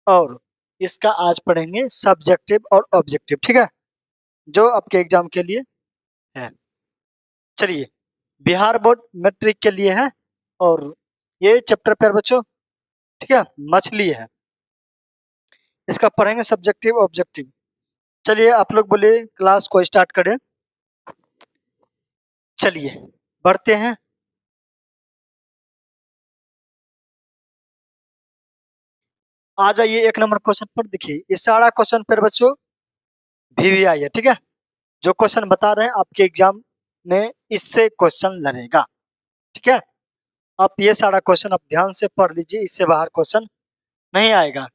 और इसका आज पढ़ेंगे सब्जेक्टिव और ऑब्जेक्टिव, ठीक है, जो आपके एग्जाम के लिए है। चलिए, बिहार बोर्ड मैट्रिक के लिए है और ये चैप्टर पर बच्चों, ठीक है, मछली है। इसका पढ़ेंगे सब्जेक्टिव ऑब्जेक्टिव। चलिए आप लोग बोलिए, क्लास को स्टार्ट करें। चलिए बढ़ते हैं। आ जाइए 1 नंबर क्वेश्चन पर। देखिए ये सारा क्वेश्चन पर बच्चों VVI है, ठीक है। जो क्वेश्चन बता रहे हैं आपके एग्जाम में इससे क्वेश्चन लड़ेगा, ठीक है। आप ये सारा क्वेश्चन आप ध्यान से पढ़ लीजिए, इससे बाहर क्वेश्चन नहीं आएगा।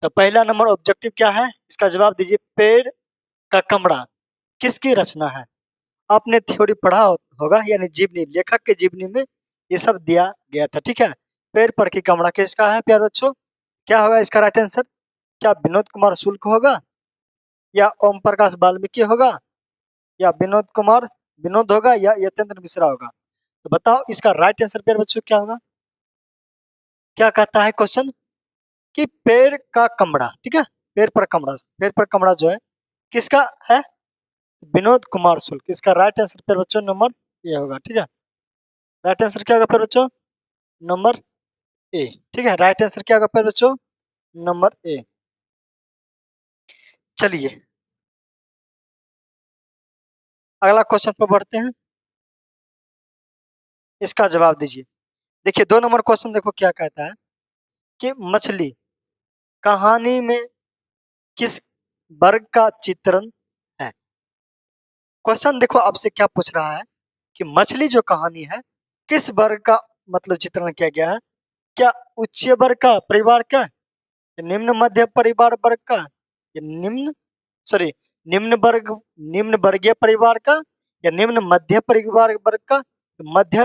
तो पहला नंबर ऑब्जेक्टिव क्या है, इसका जवाब दीजिए। पेड़ का कमरा किसकी रचना है? आपने थ्योरी पढ़ा होगा, यानी जीवनी, लेखक के जीवनी में ये सब दिया गया था, ठीक है। पेड़ पर की कमरा किसका है प्यारे बच्चों? क्या होगा इसका राइट आंसर? क्या विनोद कुमार शुक्ल होगा, या ओम प्रकाश वाल्मीकि होगा, या विनोद कुमार विनोद होगा, या यतेंद्र मिश्रा होगा? तो बताओ इसका राइट आंसर प्यारे बच्चों क्या होगा? क्या कहता है क्वेश्चन कि पेड़ का कमरा, ठीक है, पेड़ पर कमरा, पेड़ पर कमरा जो है किसका है? विनोद कुमार शुक्ल। इसका राइट आंसर प्यारे बच्चों नंबर ए होगा, ठीक है। राइट आंसर क्या होगा प्यारे बच्चों? नंबर ए, ठीक है। राइट आंसर क्या होगा प्यारे बच्चों? Number A. चलिए अगला क्वेश्चन पर बढ़ते हैं, इसका जवाब दीजिए। देखिए 2 नंबर क्वेश्चन देखो क्या कहता है कि मछली कहानी में किस वर्ग का चित्रण है? क्वेश्चन देखो आपसे क्या पूछ रहा है कि मछली जो कहानी है किस वर्ग का मतलब चित्रण किया गया है? क्या उच्च वर्ग का परिवार का, या निम्न मध्य परिवार वर्ग का, या निम्न सॉरी निम्न वर्ग, निम्न वर्गीय परिवार का, या निम्न मध्य परिवार वर्ग का, मध्य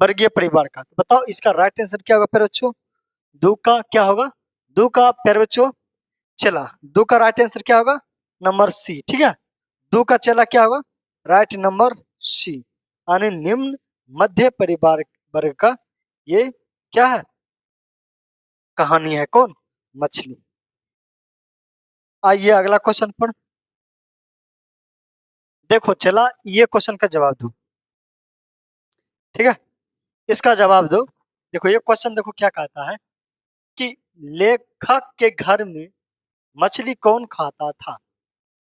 वर्गीय परिवार का? तो बताओ इसका राइट आंसर क्या होगा प्यारे बच्चों? दो का क्या होगा? दो का प्यारे बच्चों चला, दो का राइट आंसर क्या होगा? नंबर सी, ठीक है। दो का चला क्या होगा? राइट नंबर सी, यानी निम्न मध्य परिवार वर्ग का ये क्या है? कहानी है। कौन? मछली। आइए अगला क्वेश्चन पर। देखो चला, ये क्वेश्चन का जवाब दो, ठीक है। इसका जवाब दो। देखो ये क्वेश्चन देखो क्या कहता है कि लेखक के घर में मछली कौन खाता था?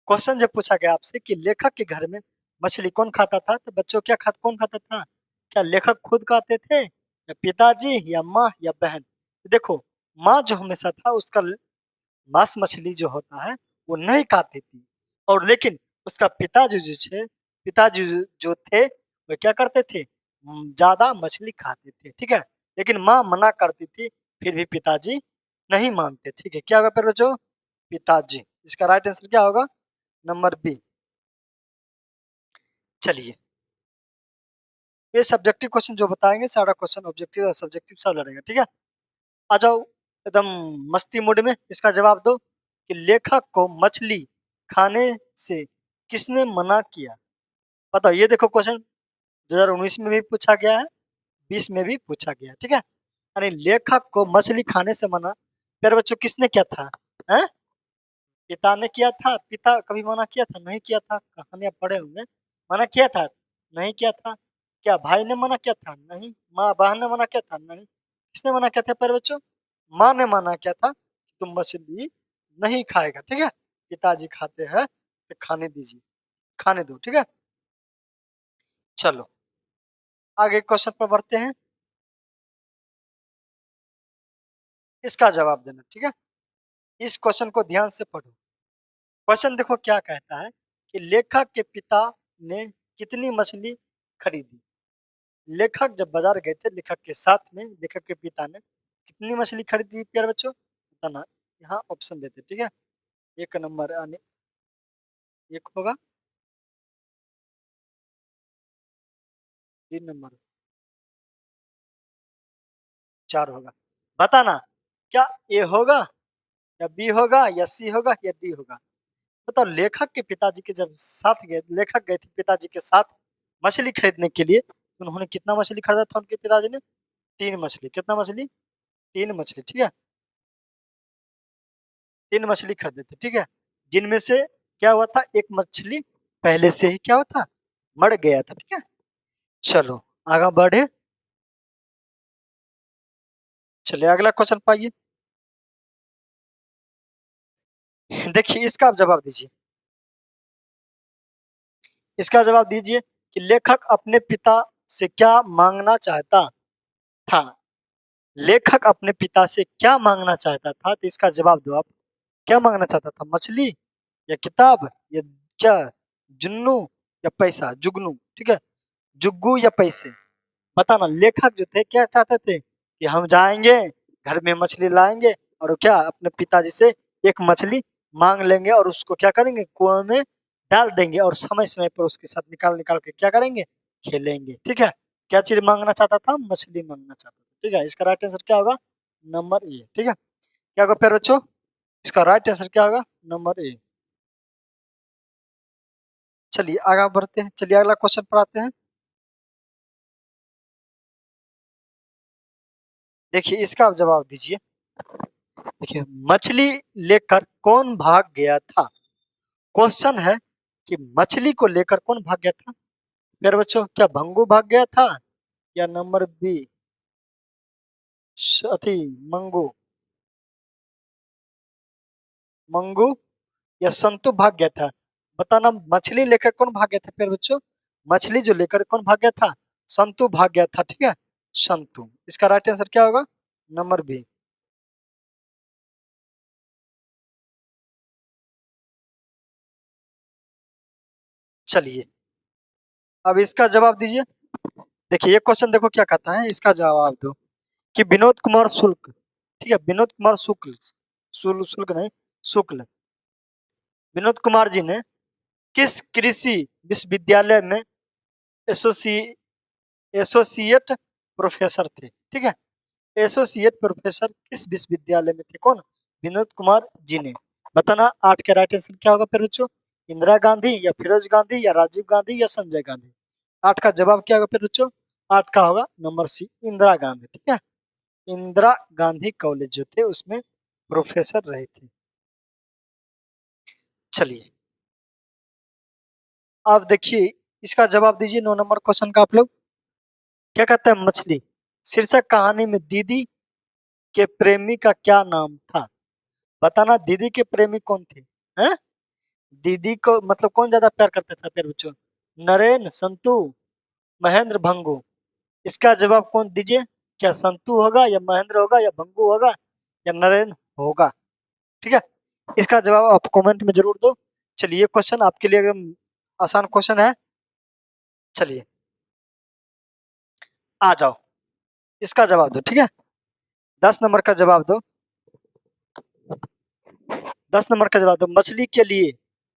क्वेश्चन जब पूछा गया आपसे कि लेखक के घर में मछली कौन खाता था, तो बच्चों क्या खाता, कौन खाता था? क्या लेखक खुद खाते थे, या पिताजी, या माँ, या बहन? तो देखो माँ जो हमेशा था उसका मांस मछली जो होता है वो नहीं खाती थी, और लेकिन उसका पिताजी जो थे, पिताजी जो थे वो क्या करते थे? ज्यादा मछली खाते थे, ठीक है। लेकिन माँ मना करती थी, फिर भी पिताजी नहीं मानते, ठीक है। क्या होगा फिर बच्चों? पिताजी। इसका राइट आंसर क्या होगा? Number B. चलिए ये सब्जेक्टिव क्वेश्चन जो बताएंगे, सारा क्वेश्चन ऑब्जेक्टिव और सब्जेक्टिव सब लड़ेगा, ठीक है। आ जाओ एकदम मस्ती मूड में। इसका जवाब दो कि लेखक को मछली खाने से किसने मना किया? बताओ, ये देखो क्वेश्चन 2019 में भी पूछा गया है, 20 में भी पूछा गया है, ठीक है। यानी लेखक को मछली खाने से मना प्यारे बच्चों किसने किया था? हैं? पिता ने किया था? पिता कभी मना किया था? नहीं किया था। कहानियां पढ़े होंगे। मना किया था? नहीं किया था। क्या भाई ने मना किया था? नहीं। माँ बहन ने मना किया था? नहीं। किसने मना किया था प्यारे बच्चों? माँ ने मना किया था कि तुम मछली नहीं खाएगा, ठीक है। पिताजी खाते हैं तो खाने दीजिए, खाने दो, ठीक है। चलो आगे क्वेश्चन पर बढ़ते हैं, इसका जवाब देना, ठीक है। इस क्वेश्चन को ध्यान से पढ़ो। क्वेश्चन देखो क्या कहता है कि लेखक के पिता ने कितनी मछली खरीदी? लेखक जब बाजार गए थे, लेखक के साथ में लेखक के पिता ने कितनी मछली खरीदी प्यारे बच्चों? बताना। यहाँ ऑप्शन देते, ठीक है। 1 नंबर यानी 1 होगा, 3 नंबर 4 होगा। बताना क्या ए होगा, या बी होगा, या सी होगा, या डी होगा? बताओ लेखक के पिताजी के जब साथ गए, लेखक गए थे पिताजी के साथ मछली खरीदने के लिए, तो उन्होंने कितना मछली खरीदा था उनके पिताजी ने? 3 मछली। कितना मछली? 3 मछली, ठीक है। 3 मछली खरीदे थे, ठीक है, जिनमें से क्या हुआ था, एक मछली पहले से ही क्या हुआ था, मर गया था, ठीक है। चलो आगे बढ़े, चलिए अगला क्वेश्चन पाइए। देखिए इसका आप जवाब दीजिए, इसका जवाब दीजिए कि लेखक अपने पिता से क्या मांगना चाहता था। लेखक अपने पिता से क्या मांगना चाहता था, तो इसका जवाब दो आप। क्या मांगना चाहता था, मछली या किताब या क्या, जुन्नू या पैसा, जुगनू, ठीक है, जुग्गू या पैसे, बताना। लेखक जो थे क्या चाहते थे कि हम जाएंगे घर में मछली लाएंगे और क्या अपने पिताजी से एक मछली मांग लेंगे और उसको क्या करेंगे, कुएं में डाल देंगे और समय समय पर उसके साथ निकाल निकाल के क्या करेंगे, खेलेंगे, ठीक है। क्या चीज मांगना चाहता था, मछली मांगना चाहता था, ठीक है। इसका राइट आंसर क्या होगा, नंबर ए, ठीक है। क्या होगा प्यारे बच्चों, इसका राइट आंसर क्या होगा, नंबर ए। चलिए आगे बढ़ते हैं, चलिए अगला क्वेश्चन पर आते हैं। देखिए इसका आप जवाब दीजिए। देखिए मछली लेकर कौन भाग गया था, क्वेश्चन है कि मछली को लेकर कौन भाग गया था मेरे बच्चों, क्या भंगू भाग गया था, या नंबर बी अथी मंगू, मंगू या संतू भाग गया था, बताना। मछली लेकर कौन भाग गया था मेरे बच्चों, मछली जो लेकर कौन भाग गया था, संतू भाग गया था, ठीक है, संतू। इसका राइट आंसर क्या होगा, नंबर बी। चलिए अब इसका जवाब दीजिए। देखिए ये क्वेश्चन देखो क्या कहता है, इसका जवाब दो कि विनोद कुमार शुक्ल, ठीक है, विनोद कुमार शुक्ल, शुक्ल नहीं, शुक्ल, विनोद कुमार जी ने किस कृषि विश्वविद्यालय में एसोसी एसोसिएट प्रोफेसर थे, ठीक है, एसोसिएट प्रोफेसर किस विश्वविद्यालय में थे, कौन, विनोद कुमार जी ने, बताना। 8 का राइट आंसर क्या होगा फिर बच्चों, इंदिरा गांधी या फिरोज गांधी या राजीव गांधी या संजय गांधी। 8 का जवाब क्या होगा फिर बच्चों, 8 का होगा नंबर सी, इंदिरा गांधी, ठीक है। इंदिरा गांधी कॉलेज जो थे उसमें प्रोफेसर रहे थे। चलिए अब देखिए इसका जवाब दीजिए 9 नंबर क्वेश्चन का आप लोग। क्या कहता है, मछली शीर्षक कहानी में दीदी के प्रेमी का क्या नाम था, बताना। दीदी के प्रेमी कौन थे, हैं? दीदी को मतलब कौन ज्यादा प्यार करता था प्यार बच्चों, नरेन, संतू, महेंद्र, भंगू। इसका जवाब कौन दीजिए, क्या संतू होगा या महेंद्र होगा या भंगू होगा या नरेन होगा, ठीक है। इसका जवाब आप कमेंट में जरूर दो। चलिए क्वेश्चन आपके लिए एकदम आसान क्वेश्चन है, चलिए आ जाओ, इसका जवाब दो, ठीक है। 10 नंबर का जवाब दो, 10 नंबर का जवाब दो। मछली के लिए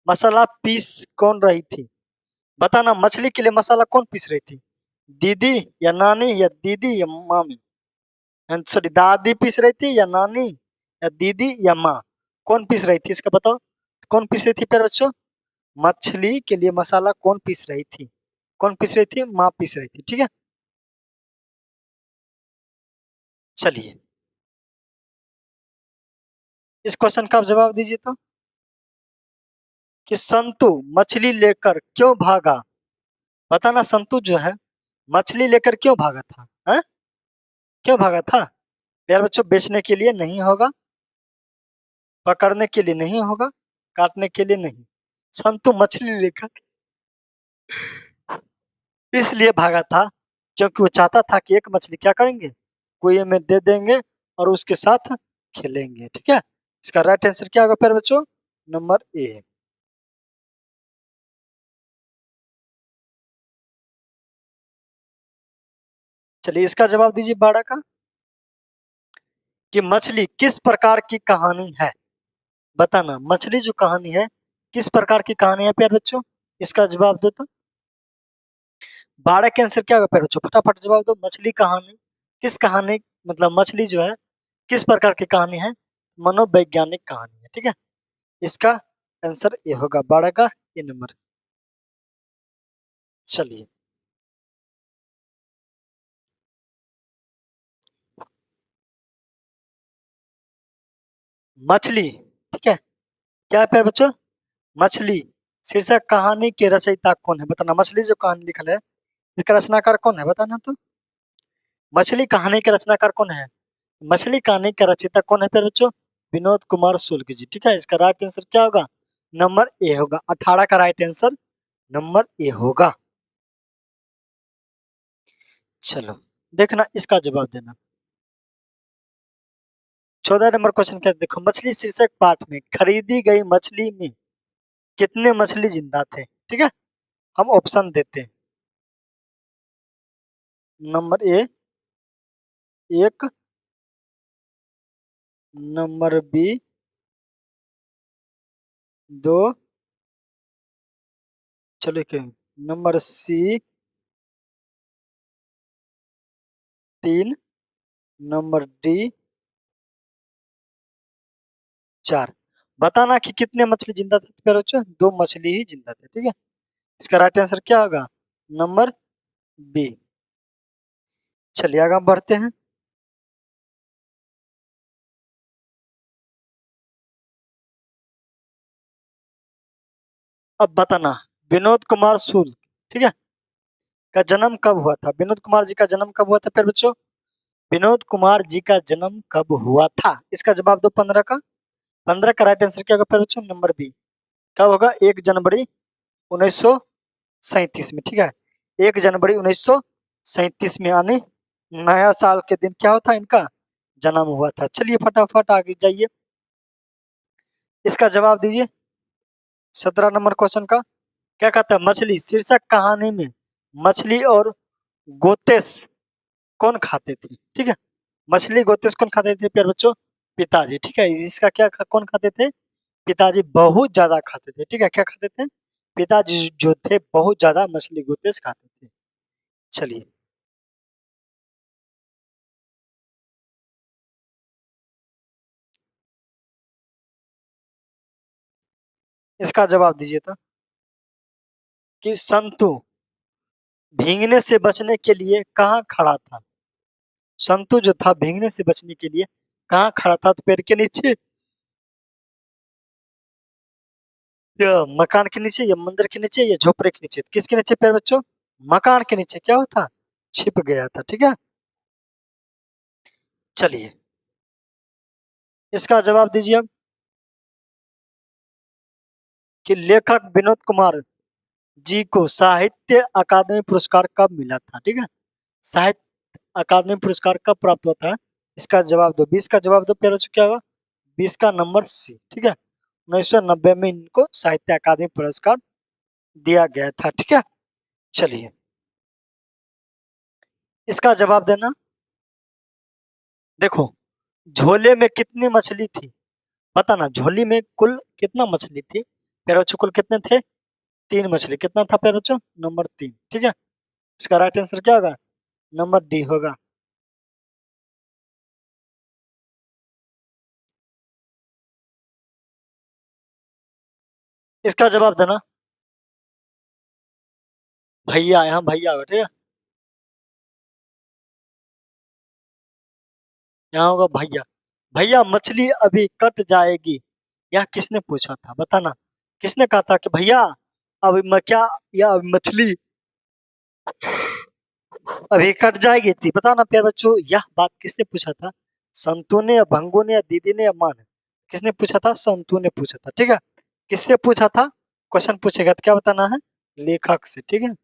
मसाला पीस कौन रही थी, बताना। मछली के लिए मसाला कौन पीस रही थी, दीदी या नानी या दीदी या मामी, सॉरी दादी पीस रही थी या नानी या दीदी या माँ, कौन पीस रही थी, इसका बताओ। कौन पीस रही थी प्यारे बच्चों, मछली के लिए मसाला कौन पीस रही थी, कौन पीस रही थी, माँ पीस रही थी, ठीक है। चलिए इस क्वेश्चन का आप जवाब दीजिए तो, कि संतु मछली लेकर क्यों भागा, बताना। संतु जो है मछली लेकर क्यों भागा था, है? क्यों भागा था यार बच्चों, बेचने के लिए नहीं होगा, पकड़ने के लिए नहीं होगा, काटने के लिए नहीं, संतु मछली लेकर इसलिए भागा था क्योंकि वो चाहता था कि एक मछली क्या करेंगे, कुएं में दे देंगे और उसके साथ खेलेंगे, ठीक है। इसका राइट आंसर क्या होगा प्यारे बच्चों, नंबर ए। चलिए इसका जवाब दीजिए 12 का, कि मछली किस प्रकार की कहानी है, बताना। मछली जो कहानी है किस प्रकार की कहानी है प्यारे बच्चों, इसका जवाब दो तो। 12 के आंसर क्या होगा प्यारे बच्चों, फटाफट जवाब दो। मछली कहानी किस कहानी, मतलब मछली जो है किस प्रकार की कहानी है, मनोवैज्ञानिक कहानी है, ठीक है। इसका आंसर ये होगा 12 का, ये नंबर। चलिए मछली, ठीक है। क्या है प्यारे बच्चों? मछली शीर्षक कहानी के रचयिता कौन है? बताना। मछली जो कहानी लिखल है इसका रचनाकार कौन है? बताना तो। मछली कहानी के रचनाकार कौन है? मछली कहानी का रचयिता कौन है प्यारे बच्चों? विनोद कुमार शुक्ल जी। ठीक है, इसका राइट आंसर क्या होगा? नंबर ए होगा। 18 का राइट आंसर नंबर ए होगा। चलो देखना, इसका जवाब देना। 14 नंबर क्वेश्चन क्या है? देखो, मछली शीर्षक पाठ में खरीदी गई मछली में कितने मछली जिंदा थे? ठीक है, हम ऑप्शन देते हैं। नंबर ए 1, नंबर बी 2, चलो क्या, नंबर सी 3, नंबर डी 4। बताना कि कितने मछली जिंदा थे प्यारे बच्चों? 2 मछली ही जिंदा थे। ठीक है, इसका राइट आंसर क्या होगा? Number B. चलिए आगे बढ़ते हैं। अब बताना, विनोद कुमार शुक्ल, ठीक है, का जन्म कब हुआ था? विनोद कुमार जी का जन्म कब हुआ था प्यारे बच्चों? विनोद कुमार जी का जन्म कब हुआ था? इसका जवाब दो। 15 का। 15 का राइट आंसर क्या होगा प्यारे बच्चों? Number B. कब होगा? 1 जनवरी 1937 में। ठीक है, 1 जनवरी 1937 में, यानी नया साल के दिन क्या होता है? इनका जन्म हुआ था। चलिए फटाफट आगे जाइए, इसका जवाब दीजिए। 17 नंबर क्वेश्चन का क्या कहता है? मछली शीर्षक कहानी में मछली और गोतेस कौन खाते थे? ठीक है, मछली गोतेस कौन खाते थे प्यारे बच्चों? पिताजी। ठीक है, इसका क्या कौन खाते थे? पिताजी बहुत ज्यादा खाते थे। ठीक है, क्या खाते थे? पिताजी जो थे बहुत ज्यादा मछली गोतेस खाते थे। चलिए, इसका जवाब दीजिए तो। कि संतु भीगने से बचने के लिए कहाँ खड़ा था? संतु जो था भीगने से बचने के लिए कहाँ खड़ा था? तो पेड़ के नीचे, या मकान के नीचे, या मंदिर के नीचे, या झोपड़े के नीचे? किसके नीचे प्यारे बच्चों? मकान के नीचे क्या होता? छिप गया था। ठीक है, चलिए इसका जवाब दीजिए अब। कि लेखक विनोद कुमार जी को साहित्य अकादमी पुरस्कार कब मिला था? ठीक है, साहित्य अकादमी पुरस्कार कब प्राप्त हुआ था? इसका जवाब दो। 20 का जवाब दो प्यारे बच्चों, क्या होगा? 20 का नंबर सी। ठीक है, 1990 में इनको साहित्य अकादमी पुरस्कार दिया गया था। ठीक है, चलिए इसका जवाब देना। देखो, झोले में कितनी मछली थी? बताना, झोली में कुल कितना मछली थी प्यारे बच्चों? कुल कितने थे? 3 मछली। कितना था प्यारे बच्चों? नंबर 3। ठीक है, इसका राइट आंसर क्या होगा? नंबर डी होगा। इसका जवाब देना। भैया, यहाँ भैया होगा। ठीक है, यहाँ होगा भैया। भैया मछली अभी कट जाएगी, यह किसने पूछा था? बताना, किसने कहा था कि भैया अभी मैं क्या, या अभी मछली अभी कट जाएगी थी? बताना प्यारे बच्चों, यह बात किसने पूछा था? संतू ने, या भंगू ने, या दीदी ने, या माँ ने? किसने पूछा था? संतू ने पूछा था। ठीक है, किससे पूछा था? क्वेश्चन पूछेगा तो क्या बताना है? लेखक से। ठीक है,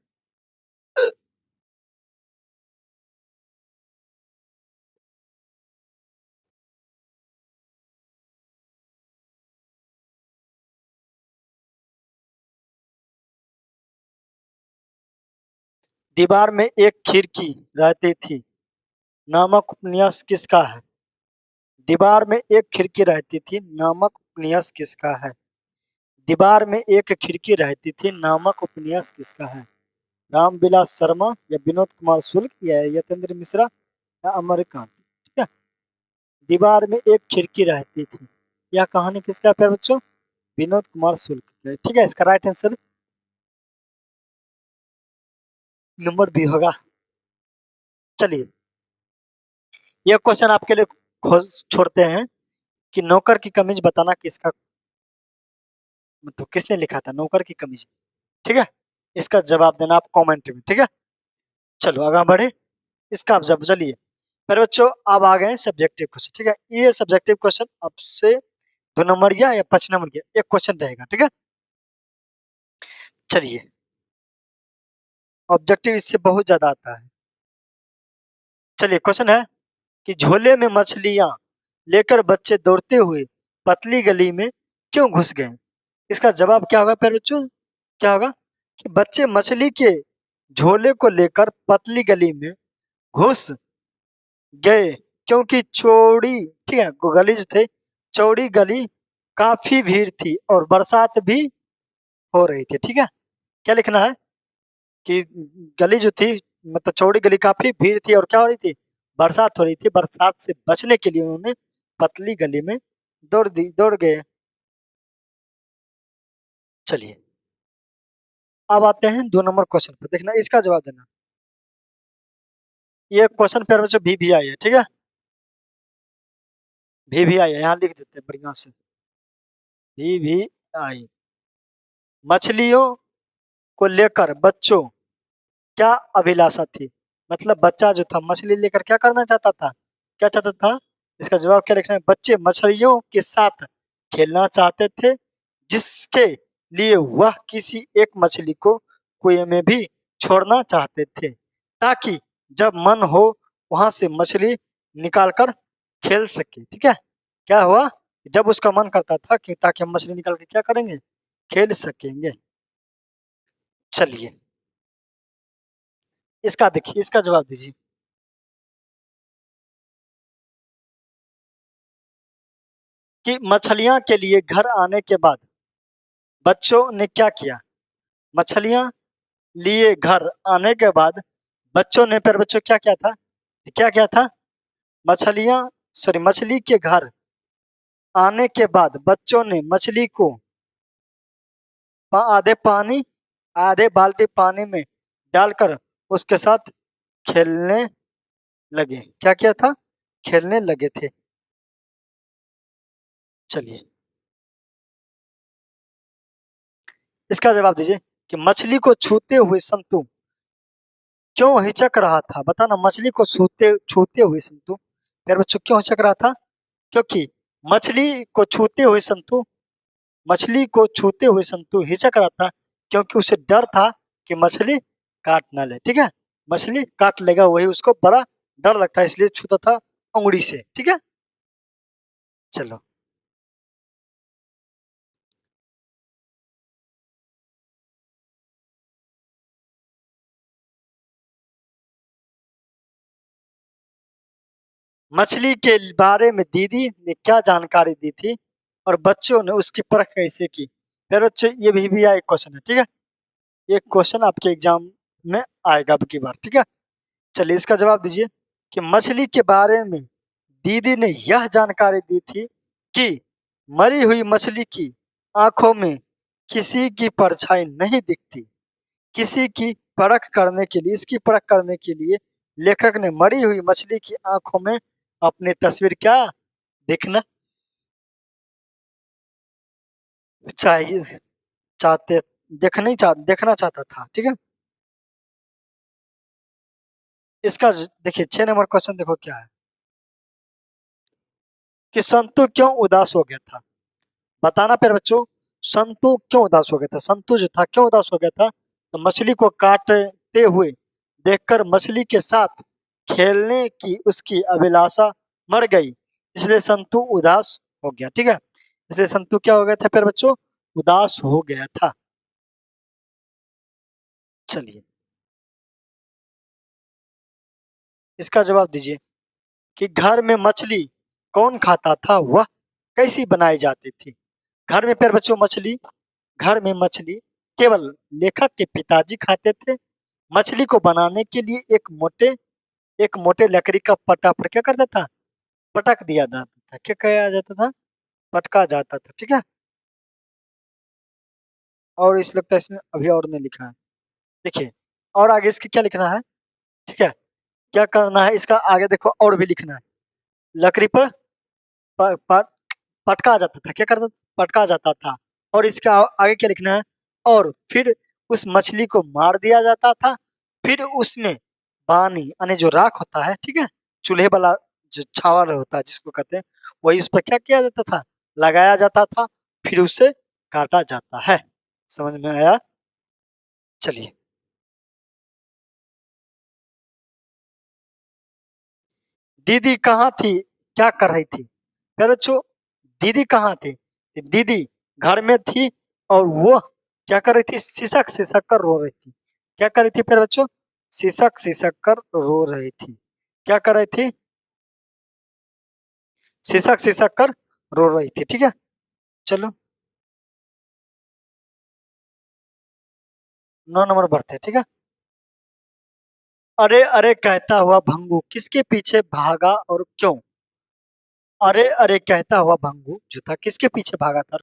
दीवार में एक खिड़की रहती थी नामक उपन्यास किसका है? दीवार में एक खिड़की रहती थी नामक उपन्यास किसका है? दीवार में एक खिड़की रहती थी नामक उपन्यास किसका है? रामविलास शर्मा, या विनोद कुमार शुक्ल, या यतेंद्र मिश्रा, या अमरकांत? ठीक है, दीवार में एक खिड़की रहती थी, यह कहानी किसका है प्यारे बच्चों? विनोद कुमार शुक्ल की है। ठीक है, इसका राइट आंसर नंबर बी होगा। चलिए, यह क्वेश्चन आपके लिए खोज छोड़ते हैं कि नौकर की कमीज बताना किसका मतलब किसने लिखा था? नौकर की कमीज। ठीक है, इसका जवाब देना आप कमेंट में। ठीक है, चलो आगे बढ़े। इसका आप जब चलिए मेरे बच्चों, अब आ गए सब्जेक्टिव क्वेश्चन। ठीक है, ये सब्जेक्टिव क्वेश्चन आपसे 2 नंबर या 5 नंबर का एक क्वेश्चन रहेगा। ठीक है, चलिए ऑब्जेक्टिव इससे बहुत ज्यादा आता है। चलिए क्वेश्चन है कि झोले में मछलियां लेकर बच्चे दौड़ते हुए पतली गली में क्यों घुस गए? इसका जवाब क्या होगा प्यारे बच्चों? क्या होगा कि बच्चे मछली के झोले को लेकर पतली गली में घुस गए क्योंकि चौड़ी, ठीक है, गली जो थे, चौड़ी गली काफी भीड़ थी और बरसात भी हो रही थी। ठीक है, क्या लिखना है कि गली जो थी, मतलब चौड़ी गली काफी भीड़ थी और क्या हो रही थी? बरसात हो रही थी। बरसात से बचने के लिए उन्होंने पतली गली में दौड़ गए। चलिए अब आते हैं 2 नंबर क्वेश्चन पर, देखना इसका जवाब देना। ये क्वेश्चन पेपर में भी आई है। ठीक है, भी आई है, यहाँ लिख देते हैं बढ़िया से। भी आई। मछलियों को लेकर बच्चों क्या अभिलाषा थी? मतलब बच्चा जो था मछली लेकर क्या करना चाहता था? क्या चाहता था? इसका जवाब क्या लिखना है? बच्चे मछलियों के साथ खेलना चाहते थे, जिसके लिए वह किसी एक मछली को कुएं में भी छोड़ना चाहते थे, ताकि जब मन हो वहां से मछली निकालकर खेल सके। ठीक है, क्या हुआ? जब उसका मन करता था कि ताकि हम मछली निकाल के क्या करेंगे? खेल सकेंगे। चलिए इसका देखिए, इसका जवाब दीजिए। कि मछलियां के लिए घर आने के बाद बच्चों ने क्या किया? मछलियां लिए घर आने के बाद बच्चों ने, पर बच्चों क्या क्या था? क्या क्या था? मछलियां, सॉरी, मछली के घर आने के बाद बच्चों ने मछली को आधे पानी, आधे बाल्टी पानी में डालकर उसके साथ खेलने लगे। क्या किया था? खेलने लगे थे। चलिए इसका जवाब दीजिए कि मछली को छूते हुए संतु क्यों हिचक रहा था? बताना, मछली को छूते छूते हुए संतु फिर बच्चों क्यों हिचक रहा था? क्योंकि मछली को छूते हुए संतु, मछली को छूते हुए संतु हिचक रहा था क्योंकि उसे डर था कि मछली काट ना ले। ठीक है, मछली काट लेगा, वही उसको बड़ा डर लगता है, इसलिए छूता था उंगली से। ठीक है, चलो मछली के बारे में दीदी ने क्या जानकारी दी थी और बच्चों ने उसकी परख कैसे की? फिर बच्चों ये भी आया एक क्वेश्चन है। ठीक है, ये क्वेश्चन आपके एग्जाम में आएगा अब की बार। ठीक है, चलिए इसका जवाब दीजिए कि मछली के बारे में दीदी ने यह जानकारी दी थी कि मरी हुई मछली की आंखों में किसी की परछाई नहीं दिखती। किसी की परख करने के लिए, इसकी परख करने के लिए लेखक ने मरी हुई मछली की आंखों में अपनी तस्वीर क्या देखना चाहिए, चाहते, देखना चाहता था। ठीक है, इसका देखिए 6 नंबर क्वेश्चन देखो क्या है कि संतु क्यों उदास हो गया था? बताना फिर बच्चों, संतु क्यों उदास हो गया था? संतु जो था क्यों उदास हो गया था? तो मछली को काटते हुए देखकर मछली के साथ खेलने की उसकी अभिलाषा मर गई, इसलिए संतु उदास हो गया। ठीक है, इसलिए संतु क्या हो गया था फिर बच्चों? उदास हो गया था। चलिए इसका जवाब दीजिए कि घर में मछली कौन खाता था, वह कैसी बनाई जाती थी? घर में फिर बच्चों मछली, घर में मछली केवल लेखक के पिताजी खाते थे। मछली को बनाने के लिए एक मोटे लकड़ी का पट्टा पर क्या करता था? पटक दिया जाता था। क्या किया जाता था? पटका जाता था। ठीक है, और इस लगता है इसमें अभी और ने लिखा है। देखिए और आगे इसके क्या लिखना है? ठीक है, क्या करना है इसका आगे देखो, और भी लिखना है। लकड़ी पर प, प, पटका जाता था। क्या करता था? पटका जाता था। और इसका आगे क्या लिखना है, और फिर उस मछली को मार दिया जाता था, फिर उसमें पानी यानी जो राख होता है, ठीक है, चूल्हे वाला जो छावल होता है जिसको कहते हैं, वही उस पर क्या किया जाता था, लगाया जाता था, फिर उसे काटा जाता है। समझ में आया? चलिए, दीदी कहाँ थी, क्या कर रही थी? प्यारे बच्चों, दीदी कहाँ थी? दीदी घर में थी, और वो क्या कर रही थी, सिसक सिसक कर रो रही थी। क्या कर रही थी प्यारे बच्चों? सिसक सिसक कर रो रही थी। क्या कर रही थी? सिसक सिसक कर रो रही थी, ठीक है। चलो, 9 नंबर बढ़ते हैं, ठीक है। अरे अरे कहता हुआ भंगू किसके पीछे भागा और क्यों? अरे अरे कहता हुआ भंगू जूता किसके पीछे भागा था?